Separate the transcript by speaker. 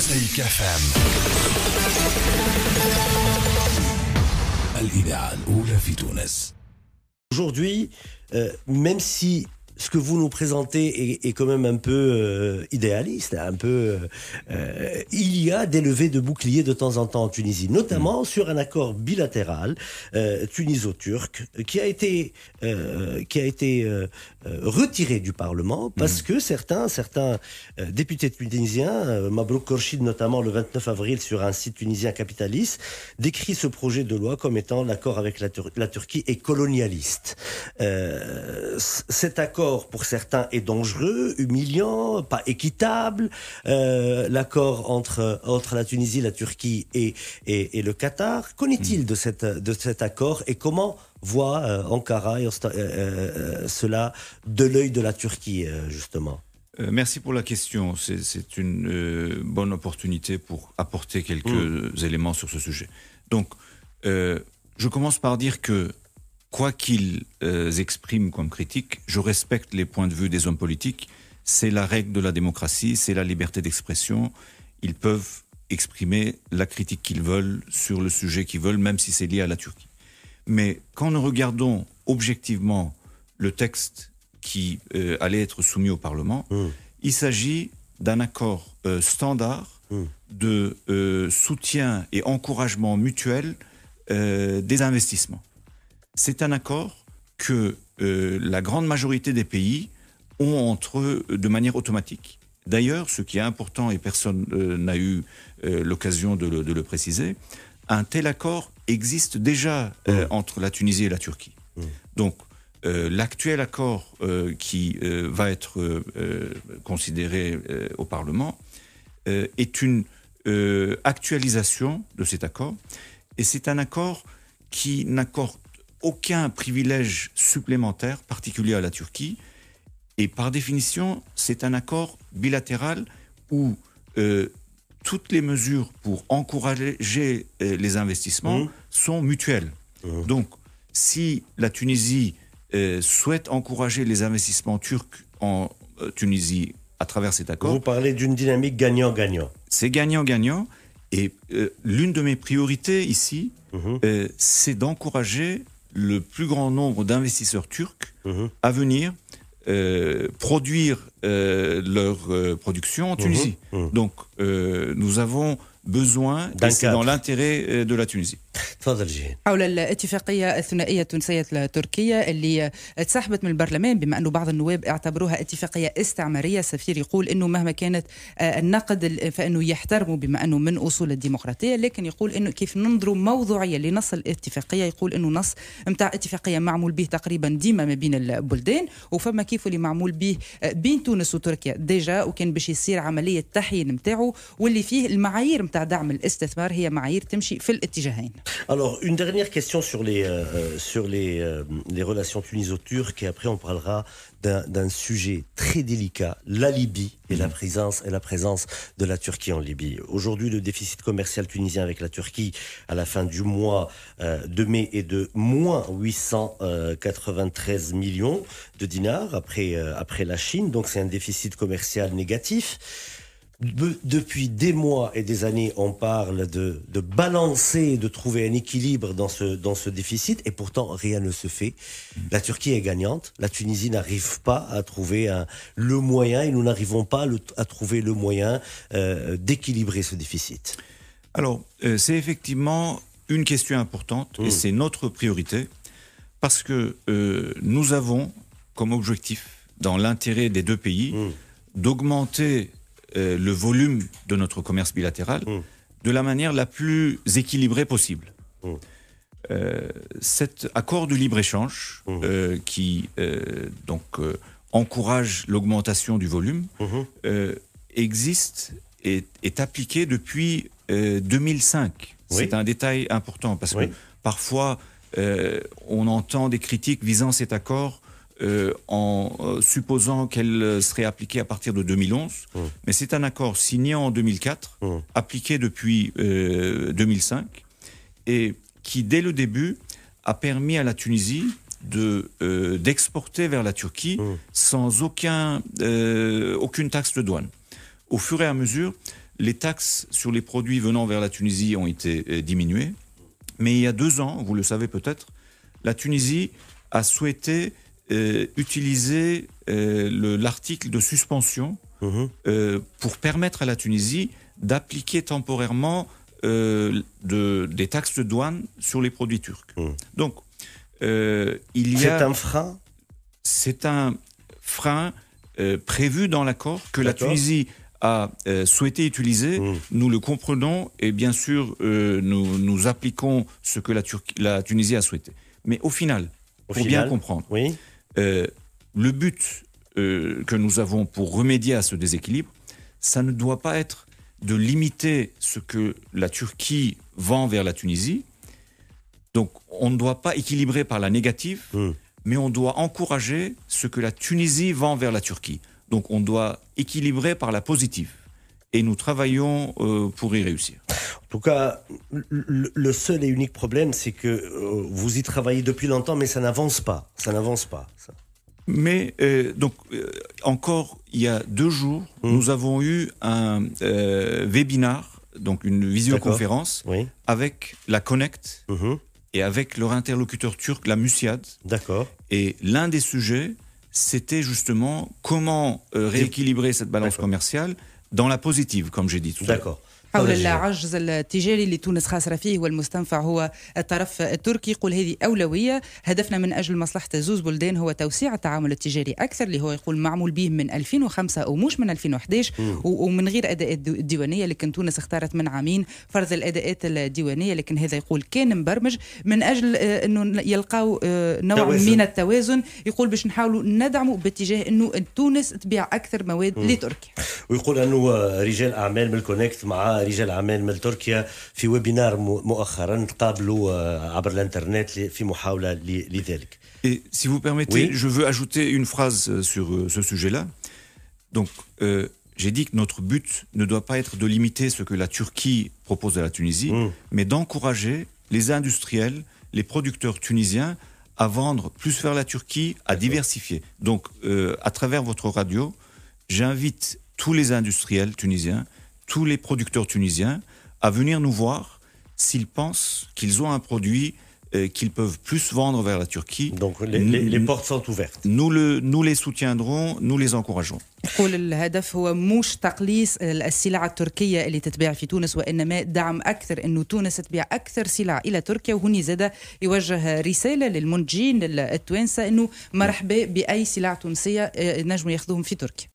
Speaker 1: موزايك اف ام الإذاعة الأولى في تونس.
Speaker 2: Aujourd'hui, même si ce que vous nous présentez est quand même un peu idéaliste, un peu, il y a des levées de boucliers de temps en temps en Tunisie, notamment sur un accord bilatéral tuniso-turc qui a été retiré du Parlement parce que certains députés tunisiens, Mabrouk Korchid notamment le 29 avril sur un site tunisien capitaliste, décrit ce projet de loi comme étant l'accord avec la Turquie est colonialiste. Cet accord pour certains est dangereux, humiliant, pas équitable. L'accord entre la Tunisie, la Turquie et le Qatar. Qu'en est-il de cet accord et comment voit Ankara cela de l'œil de la Turquie justement?
Speaker 3: Merci pour la question. C'est une bonne opportunité pour apporter quelques éléments sur ce sujet. Donc, je commence par dire que quoi qu'ils expriment comme critique, je respecte les points de vue des hommes politiques. C'est la règle de la démocratie, c'est la liberté d'expression. Ils peuvent exprimer la critique qu'ils veulent sur le sujet qu'ils veulent, même si c'est lié à la Turquie. Mais quand nous regardons objectivement le texte qui allait être soumis au Parlement, il s'agit d'un accord standard de soutien et encouragement mutuel des investissements. C'est un accord que la grande majorité des pays ont entre eux de manière automatique. D'ailleurs, ce qui est important et personne n'a eu l'occasion de le préciser, un tel accord existe déjà entre la Tunisie et la Turquie. Donc, l'actuel accord qui va être considéré au Parlement est une actualisation de cet accord. Et c'est un accord qui n'accorde aucun privilège supplémentaire particulier à la Turquie. Et par définition, c'est un accord bilatéral où toutes les mesures pour encourager les investissements sont mutuelles. Donc, si la Tunisie souhaite encourager les investissements turcs en Tunisie à travers cet accord...
Speaker 2: Vous parlez d'une dynamique gagnant-gagnant.
Speaker 3: C'est gagnant-gagnant. Et l'une de mes priorités ici, c'est d'encourager le plus grand nombre d'investisseurs turcs à venir produire leur production en Tunisie. Donc, nous avons besoin, et c'est dans l'intérêt de la Tunisie.
Speaker 2: تفضل جيهان.
Speaker 4: حول الاتفاقية الثنائية التونسية التركية اللي اتسحبت من البرلمان بما أنه بعض النواب اعتبروها اتفاقية استعمارية. السفير يقول أنه مهما كانت النقد فإنه يحترموا بما أنه من أصول الديمقراطية، لكن يقول أنه كيف ننظروا موضوعية لنص الاتفاقية. يقول أنه نص متاع اتفاقية معمول به تقريبا ديما ما بين البلدان، وفما كيف اللي معمول به بين تونس وتركيا ديجا، وكان باش يصير عملية تحيين متاعه واللي فيه المعايير متاع دعم الاستثمار هي معايير تمشي في الاتجاهين.
Speaker 2: Alors, une dernière question sur les relations tuniso-turques et après on parlera d'un sujet très délicat, la Libye et la présence de la Turquie en Libye. Aujourd'hui, le déficit commercial tunisien avec la Turquie à la fin du mois de mai est de moins 893 millions de dinars après la Chine. Donc c'est un déficit commercial négatif. Depuis des mois et des années, on parle de balancer, de trouver un équilibre dans ce déficit, et pourtant rien ne se fait. La Turquie est gagnante, la Tunisie n'arrive pas à trouver le moyen, et nous n'arrivons pas à trouver le moyen d'équilibrer ce déficit.
Speaker 3: Alors, c'est effectivement une question importante, et c'est notre priorité, parce que nous avons comme objectif, dans l'intérêt des deux pays, d'augmenter le volume de notre commerce bilatéral de la manière la plus équilibrée possible. Cet accord de libre-échange qui encourage l'augmentation du volume existe et est appliqué depuis 2005. C'est un détail important parce que parfois on entend des critiques visant cet accord en supposant qu'elle serait appliquée à partir de 2011. Mais c'est un accord signé en 2004, appliqué depuis 2005, et qui, dès le début, a permis à la Tunisie d'exporter vers la Turquie sans aucune taxe de douane. Au fur et à mesure, les taxes sur les produits venant vers la Tunisie ont été diminuées. Mais il y a 2 ans, vous le savez peut-être, la Tunisie a souhaité utiliser l'article de suspension pour permettre à la Tunisie d'appliquer temporairement des taxes de douane sur les produits turcs. Donc,
Speaker 2: c'est un frein.
Speaker 3: C'est un frein prévu dans l'accord que la Tunisie a souhaité utiliser. Nous le comprenons et bien sûr nous appliquons ce que la Tunisie a souhaité. Mais au final, pour bien comprendre, le but que nous avons pour remédier à ce déséquilibre, ça ne doit pas être de limiter ce que la Turquie vend vers la Tunisie. Donc on ne doit pas équilibrer par la négative, mais on doit encourager ce que la Tunisie vend vers la Turquie. Donc on doit équilibrer par la positive. Et nous travaillons pour y réussir.
Speaker 2: En tout cas, le seul et unique problème, c'est que vous y travaillez depuis longtemps, mais ça n'avance pas. Ça n'avance pas. Ça.
Speaker 3: Mais encore il y a 2 jours, nous avons eu un webinar, donc une visioconférence, avec la Connect et avec leur interlocuteur turc, la Musiad.
Speaker 2: D'accord.
Speaker 3: Et l'un des sujets, c'était justement comment rééquilibrer cette balance commerciale dans la positive, comme j'ai dit tout à l'heure.
Speaker 2: D'accord.
Speaker 4: حول العجز التجاري اللي تونس خاسرة فيه والمستنفع هو الطرف التركي. يقول هذه أولوية، هدفنا من أجل مصلحة زوز بلدان هو توسيع التعامل التجاري أكثر، اللي هو يقول معمول به من 2005 ومش من 2011 ومن غير أداءات ديوانية. لكن تونس اختارت من عامين فرض الأداءات الديوانية، لكن هذا يقول كان مبرمج من أجل أنه يلقاو نوع من التوازن. يقول باش نحاولوا ندعموا باتجاه أنه تونس تبيع أكثر مواد لتركيا.
Speaker 2: ويقول أنه رجال أعمال من الكونكت مع رجال أعمال من تركيا في ويبينار مؤخرا تقابلوا عبر الانترنت في محاولة لذلك.
Speaker 3: Et si vous permettez, je veux ajouter une phrase sur ce sujet-là. Donc, j'ai dit que notre but ne doit pas être de limiter ce que la Turquie propose à la Tunisie, mais d'encourager les industriels, les producteurs tunisiens à vendre plus vers la Turquie, à diversifier. Donc, à travers votre radio, j'invite tous les industriels tunisiens, tous les producteurs tunisiens à venir nous voir s'ils pensent qu'ils ont un produit qu'ils peuvent plus vendre vers la Turquie.
Speaker 2: Donc les portes sont ouvertes.
Speaker 3: Nous les soutiendrons, nous les encourageons.
Speaker 4: يقول الهدف هو مش تقليص السلع التركية اللي تتباع في تونس، وإنما دعم أكثر إنه تونس تبيع أكثر سلع إلى تركيا. وهني زاد يوجه رسالة للمنتجين التوانسة إنه مرحبا بأي سلع تونسية نجموا ياخذوهم في تركيا.